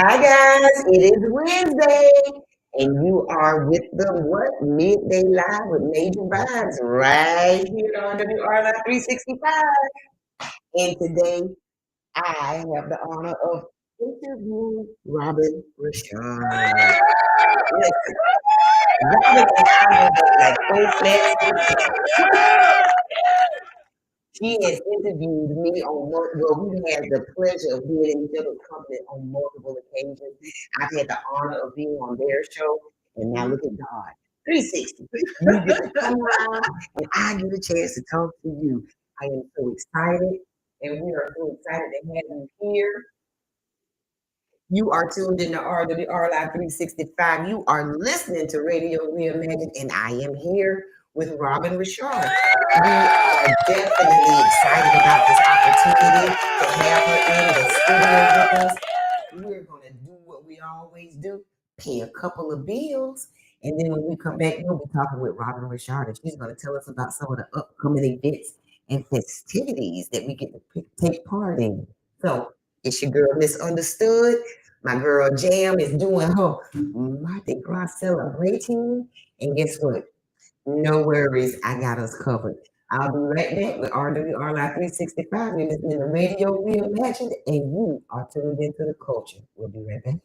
Hi guys, it is Wednesday, and you are with the what midday live with Major Vibes right here on WR 365. And today I have the honor of interviewing Robin Rashad. Listen, Robin and I have like she has interviewed me on we had the pleasure of being in each other's company on multiple occasions. I've had the honor of being on their show, and now look at God. 360. You get to come around, and I get a chance to talk to you. I am so excited, and we are so excited to have you here. You are tuned in to RWR Live 365. You are listening to Radio Reimagined, and I am here with Robin Richard. We are definitely excited about this opportunity to have her in the studio with us. We're going to do what we always do, pay a couple of bills, and then when we come back, we'll be talking with Robin Richard, and she's going to tell us about some of the upcoming events and festivities that we get to take part in. So, it's your girl Misunderstood. My girl Jam is doing her Mardi Gras celebrating. And guess what? No worries. I got us covered. I'll be right back with RWR Live 365. You're listening to Radio Reimagined, and you are tuned into the culture. We'll be right back.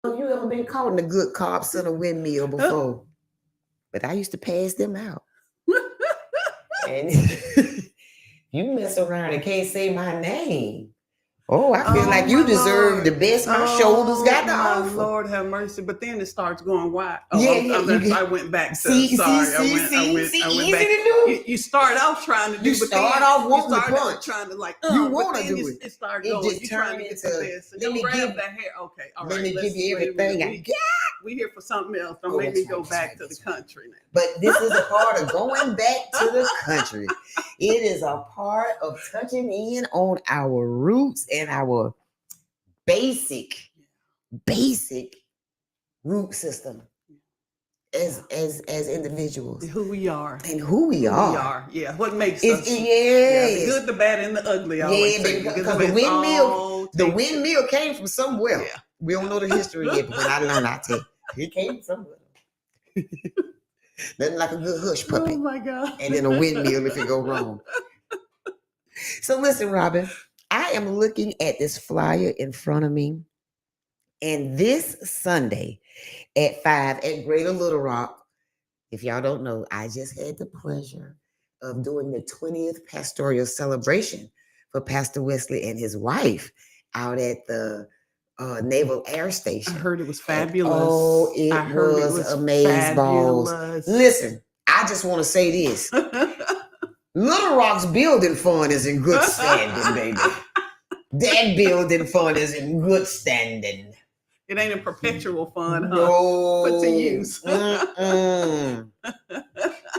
Have you ever been caught in a good carb center windmill before? But I used to pass them out. And you mess around and can't say my name. Oh, I feel like you deserve the best my shoulders got to offer. My Lord have mercy. But then it starts going wide. I went back to see, I went back. You start off trying to do, you start off wanting to punch. Trying to like, you want to do it. It starts going. You trying to get to this. And you grab the hair. Okay, all right. Let me give you everything I got. We here for something else. Don't make me go back to the country now. But this is a part of going back to the country. It is a part of touching in on our roots and our basic root system as individuals. Who we are. And who we are. We are. Yeah. What makes us. Yes. The good, the bad, and the ugly. Because the windmill came from somewhere. Yeah. We don't know the history yet, but I learned I tell you. It came from somewhere. Nothing like a good hush puppy. Oh my God. And then a windmill if it go wrong. So listen, Robin, I am looking at this flyer in front of me. And this Sunday at 5 at Greater Little Rock, if y'all don't know, I just had the pleasure of doing the 20th pastoral celebration for Pastor Wesley and his wife out at the Naval Air Station. I heard it was fabulous. And, it was amazeballs. Listen, I just want to say this. Little Rock's building fund is in good standing, baby. That building fund is in good standing. It ain't a perpetual fund, huh? No. But to use.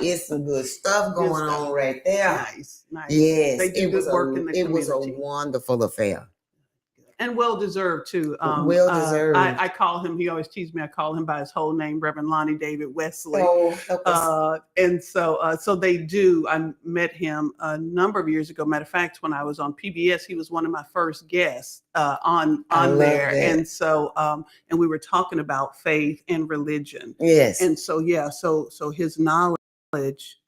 It's some good stuff going on right there. Nice. Yes. They do good work in the community. It was a wonderful affair. And well-deserved, too. Well-deserved. I call him, he always teases me, I call him by his whole name, Reverend Lonnie David Wesley. And so they do. I met him a number of years ago. Matter of fact, when I was on PBS, he was one of my first guests on there. That. And so, and we were talking about faith and religion. Yes. And so, so his knowledge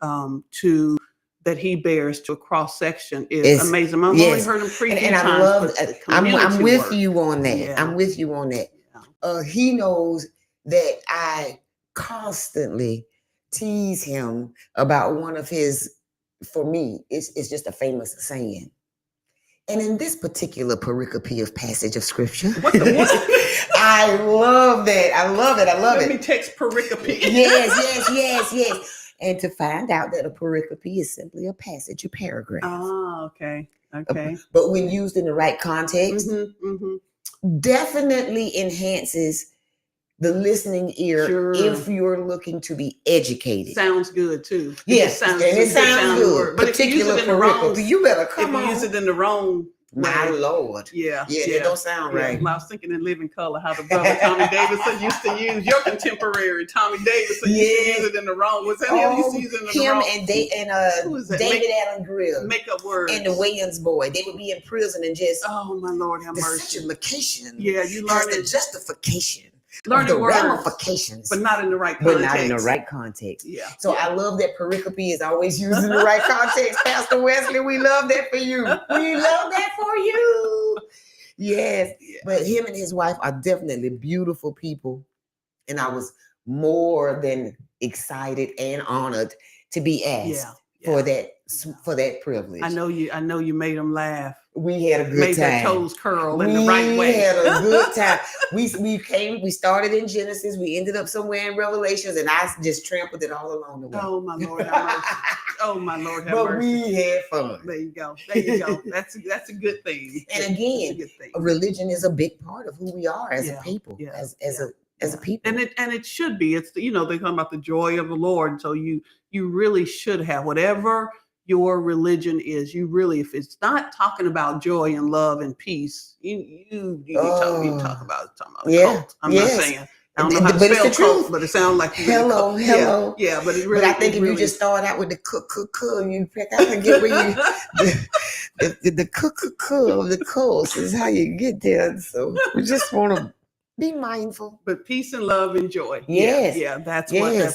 that he bears to a cross section is amazing. I've only heard him preach, and I love. I'm with you on that. Yeah. I'm with you on that. Yeah. He knows that I constantly tease him about one of his. For me, it's just a famous saying. And in this particular pericope of passage of scripture, what? I love that. I love it. Let me text pericope. Yes. And to find out that a pericope is simply a passage, a paragraph. Oh, okay. But when used in the right context, definitely enhances the listening ear if you're looking to be educated. Sounds good too. Yes, it sounds good. But if you use it in the wrong, you better come on. If you use it in the wrong. My Lord. Yeah. It don't sound right. Well, I was thinking in Living Color how the brother Tommy Davidson used to use your contemporary Tommy Davidson used to use it in the wrong. Was that him used to use it in the wrong? And David Allen Grill. Make-up words. And the Williams boy. They would be in prison and just my Lord have mercy. The location. Yeah, you learn the justification. Learn the words, ramifications, but not in the right context. Yeah. So I love that pericope is always used in the right context. Pastor Wesley, we love that for you. We love that for you. Yes. But him and his wife are definitely beautiful people. And I was more than excited and honored to be asked for that privilege. I know you made them laugh. We had a good time. Made their toes curl in the right way. We had a good time. We started in Genesis. We ended up somewhere in Revelations, and I just trampled it all along the way. Oh, my Lord have mercy. Oh, my Lord have mercy. But we had fun. There you go. That's a good thing. And again, religion is a big part of who we are as a people, as a people. And it should be. It's they talk about the joy of the Lord. So you really should have whatever your religion is. You really, if it's not talking about joy and love and peace, you talk about cult. I'm not saying. I don't know how to spell cult, but it sounds like hello. Yeah, but it really. But I think if you just start out with the you I can get where you the of the course is how you get there. So we just want to be mindful. But peace and love and joy. Yes. Yeah, that's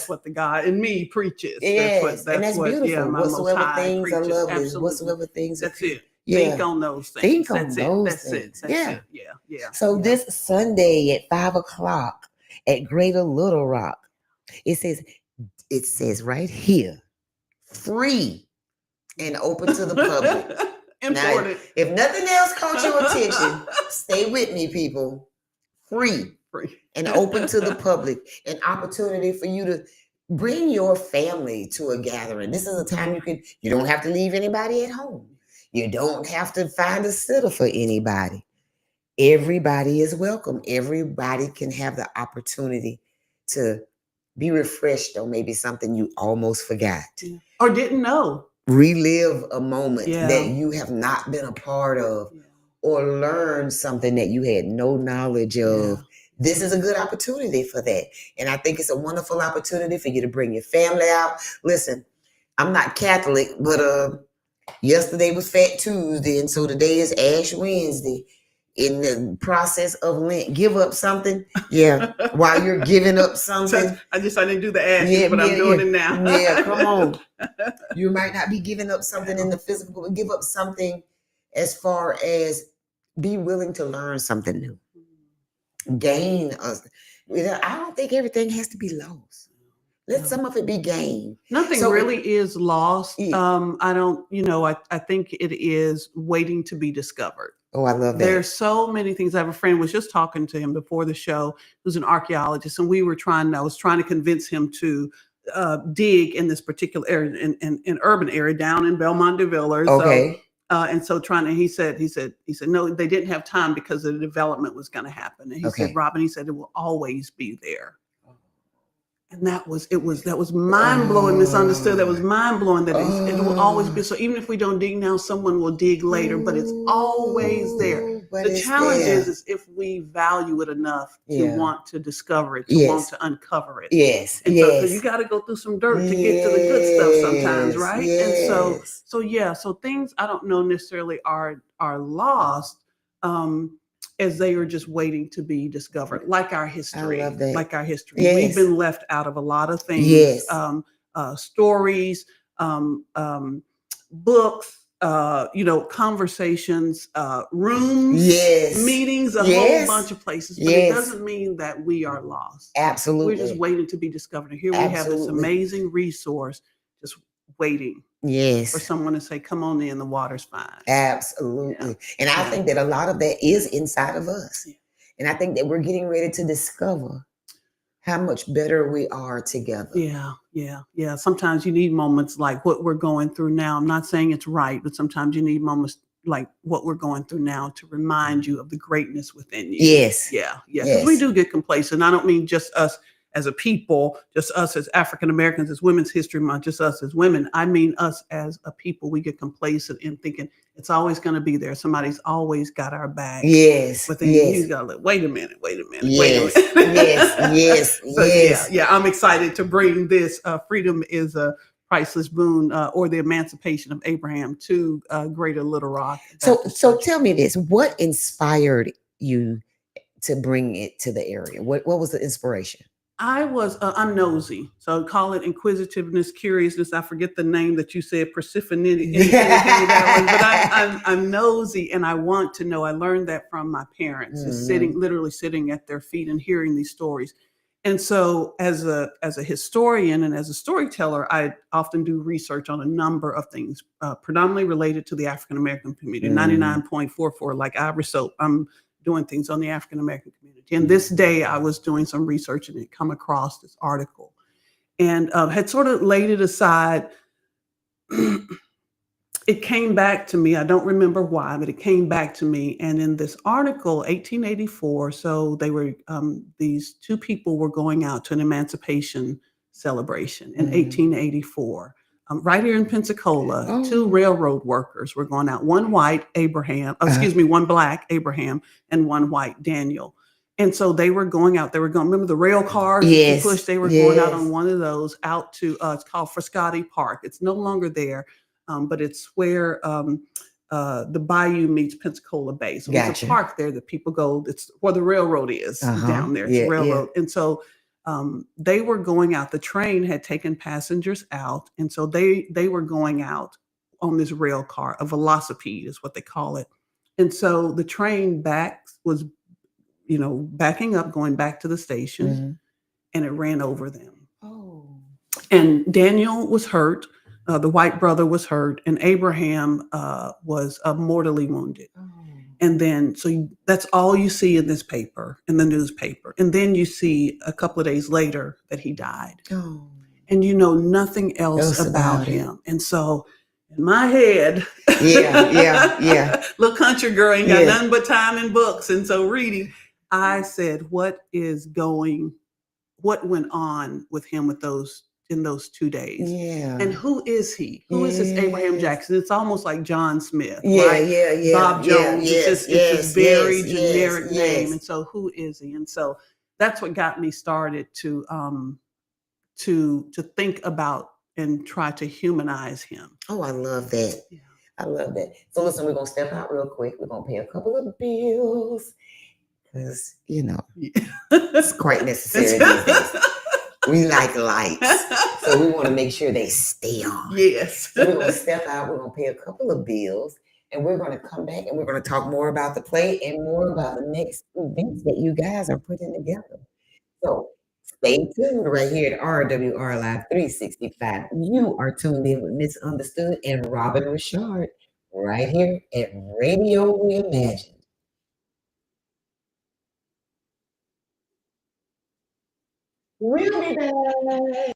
what the God in me preaches. Yes. That's beautiful. Whatsoever things are lovely. Absolutely. Whatsoever things are That's it. Think on those things. Think on That's those it. things. That's it. Yeah. So this Sunday at 5 o'clock at Greater Little Rock, it says right here, free and open to the public. Now, if nothing else caught your attention, stay with me, people. Free and open to the public. An opportunity for you to bring your family to a gathering. This is a time you don't have to leave anybody at home. You don't have to find a sitter for anybody. Everybody is welcome. Everybody can have the opportunity to be refreshed on maybe something you almost forgot or didn't know. Relive a moment that you have not been a part of, or learn something that you had no knowledge of. This is a good opportunity for that. And I think it's a wonderful opportunity for you to bring your family out. Listen, I'm not Catholic, but yesterday was Fat Tuesday, and so today is Ash Wednesday. In the process of Lent, give up something. While you're giving up something. I didn't do the ashes, but I'm doing it now. Come on. You might not be giving up something in the physical, but give up something as far as be willing to learn something new. Gain us. I don't think everything has to be lost. Let some of it be gained. Nothing really is lost. I don't, I think it is waiting to be discovered. Oh, I love that. There's so many things. I have a friend, was just talking to him before the show, who's an archaeologist, and I was trying to convince him to dig in this particular area, in urban area down in Belmont de Villers. Okay. And so he said, no, they didn't have time because the development was going to happen. And he said, Robin, he said, it will always be there. And that was mind blowing, misunderstood. That was mind blowing that it will always be. So even if we don't dig now, someone will dig later, but it's always there. The challenge is if we value it enough to want to discover it, to want to uncover it. And so you got to go through some dirt to get to the good stuff sometimes, right? And so things I don't know necessarily are lost. As they are just waiting to be discovered, like our history. I love that. Like our history. We've been left out of a lot of things. Stories, books, conversations, rooms, meetings, a whole bunch of places. But it doesn't mean that we are lost. Absolutely. We're just waiting to be discovered. And here we have this amazing resource just waiting. For someone to say, come on in, the water's fine. Absolutely. And I think that a lot of that is inside of us. And I think that we're getting ready to discover how much better we are together. Yeah. Sometimes you need moments like what we're going through now. I'm not saying it's right, but sometimes you need moments like what we're going through now to remind you of the greatness within you. Yes. Because we do get complacent. I don't mean just us as a people, just us as African Americans, as Women's History Month, just us as women. I mean us as a people. We get complacent in thinking it's always going to be there. Somebody's always got our back. But then you got to wait a minute. I'm excited to bring this. Freedom is a priceless boon, or the emancipation of Abraham, to Greater Little Rock. So tell me this: what inspired you to bring it to the area? What was the inspiration? I'm nosy, so call it inquisitiveness, curiousness. I forget the name that you said, Persephone. But I'm nosy, and I want to know. I learned that from my parents, just literally sitting at their feet and hearing these stories. And so, as a historian and as a storyteller, I often do research on a number of things, predominantly related to the African American community. 99.44, like Ivory Soap. I'm doing things on the African American community. And this day I was doing some research and had come across this article and had sort of laid it aside. It came back to me. I don't remember why, but it came back to me. And in this article, 1884, so they were, these two people were going out to an emancipation celebration in 1884. Right here in Pensacola, two railroad workers were going out. One black Abraham, and one white Daniel. And so they were going out. They were going. Remember the rail cars that you push? They were going out on one of those out to. It's called Frascati Park. It's no longer there, but it's where the Bayou meets Pensacola Bay. So there's a park there that people go. It's where the railroad is down there. It's a railroad, and so. They were going out. The train had taken passengers out, and so they were going out on this rail car. A velocipede is what they call it. And so the train was, backing up, going back to the station, Mm-hmm. and it ran over them. Oh. And Daniel was hurt. The white brother was hurt, and Abraham was mortally wounded. Oh. And then, so that's all you see in this paper, in the newspaper. And then you see a couple of days later that he died. Oh. And you know nothing else about him. And so in my head, yeah. Little country girl ain't got nothing but time and books. And so reading, I said, what went on with him in those 2 days? Yeah. And who is he? Who is this Abraham Jackson? It's almost like John Smith. Yeah. Bob Jones. It's this very generic name. And so who is he? And so that's what got me started to think about and try to humanize him. Oh, I love that. Yeah. I love that. So listen, we're going to step out real quick. We're going to pay a couple of bills because, it's quite necessary these days. We like lights, so we want to make sure they stay on. Yes. So we're going to step out. We're going to pay a couple of bills, and we're going to come back, and we're going to talk more about the play and more about the next events that you guys are putting together. So stay tuned right here at RWR Live 365. You are tuned in with Misunderstood and Robin Richard right here at Radio Reimagined. We'll be back.